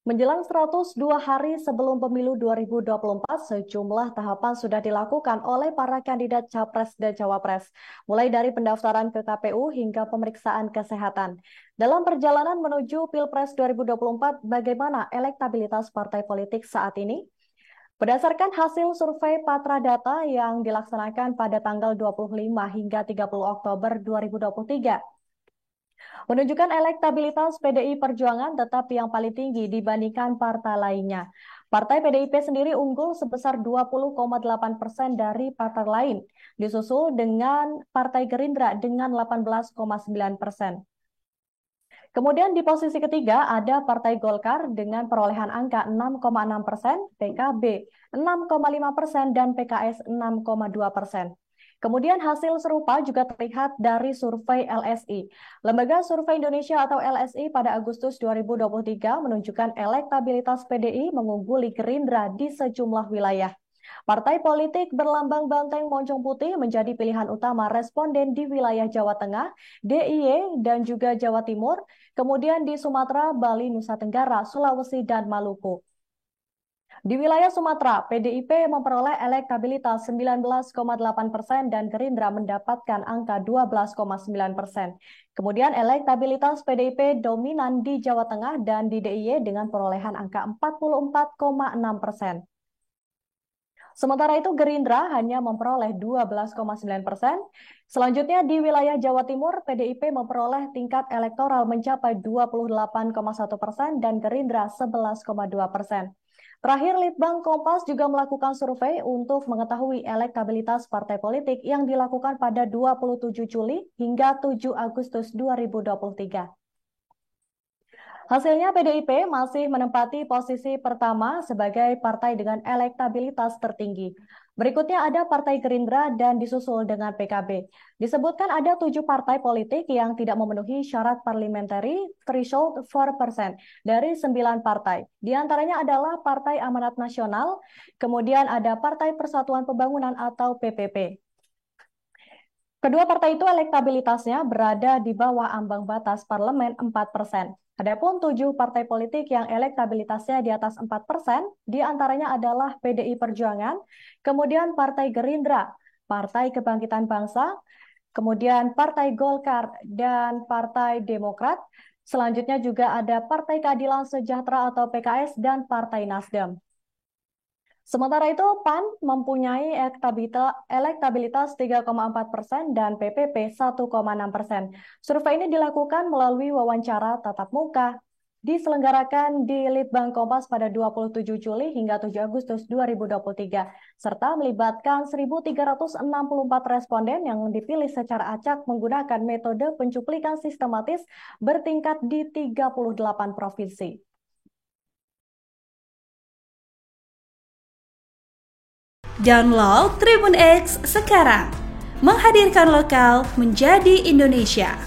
Menjelang 102 hari sebelum pemilu 2024, sejumlah tahapan sudah dilakukan oleh para kandidat Capres dan Cawapres, mulai dari pendaftaran ke KPU hingga pemeriksaan kesehatan. Dalam perjalanan menuju Pilpres 2024, bagaimana elektabilitas partai politik saat ini? Berdasarkan hasil survei Patra Data yang dilaksanakan pada tanggal 25 hingga 30 Oktober 2023, menunjukkan elektabilitas PDI Perjuangan tetap yang paling tinggi dibandingkan partai lainnya. Partai PDIP sendiri unggul sebesar 20,8% dari partai lain, disusul dengan Partai Gerindra dengan 18,9%. Kemudian di posisi ketiga ada Partai Golkar dengan perolehan angka 6,6%, PKB 6,5%, dan PKS 6,2%. Kemudian hasil serupa juga terlihat dari survei LSI. Lembaga Survei Indonesia atau LSI pada Agustus 2023 menunjukkan elektabilitas PDI mengungguli Gerindra di sejumlah wilayah. Partai politik berlambang banteng moncong putih menjadi pilihan utama responden di wilayah Jawa Tengah, DIY, dan juga Jawa Timur, kemudian di Sumatera, Bali, Nusa Tenggara, Sulawesi, dan Maluku. Di wilayah Sumatera, PDIP memperoleh elektabilitas 19,8% dan Gerindra mendapatkan angka 12,9%. Kemudian elektabilitas PDIP dominan di Jawa Tengah dan di DIY dengan perolehan angka 44,6%. Sementara itu Gerindra hanya memperoleh 12,9%. Selanjutnya di wilayah Jawa Timur, PDIP memperoleh tingkat elektoral mencapai 28,1% dan Gerindra 11,2%. Terakhir, Litbang Kompas juga melakukan survei untuk mengetahui elektabilitas partai politik yang dilakukan pada 27 Juli hingga 7 Agustus 2023. Hasilnya PDIP masih menempati posisi pertama sebagai partai dengan elektabilitas tertinggi. Berikutnya ada Partai Gerindra dan disusul dengan PKB. Disebutkan ada 7 partai politik yang tidak memenuhi syarat parliamentary threshold 4% dari 9 partai. Di antaranya adalah Partai Amanat Nasional, kemudian ada Partai Persatuan Pembangunan atau PPP. Kedua partai itu elektabilitasnya berada di bawah ambang batas parlemen 4%. Adapun 7 partai politik yang elektabilitasnya di atas 4%, diantaranya adalah PDI Perjuangan, kemudian Partai Gerindra, Partai Kebangkitan Bangsa, kemudian Partai Golkar, dan Partai Demokrat. Selanjutnya juga ada Partai Keadilan Sejahtera atau PKS dan Partai Nasdem. Sementara itu, PAN mempunyai elektabilitas 3,4% dan PPP 1,6%. Survei ini dilakukan melalui wawancara tatap muka diselenggarakan di Litbang Kompas pada 27 Juli hingga 7 Agustus 2023, serta melibatkan 1.364 responden yang dipilih secara acak menggunakan metode pencuplikan sistematis bertingkat di 38 provinsi. Download Tribun X sekarang, menghadirkan lokal menjadi Indonesia.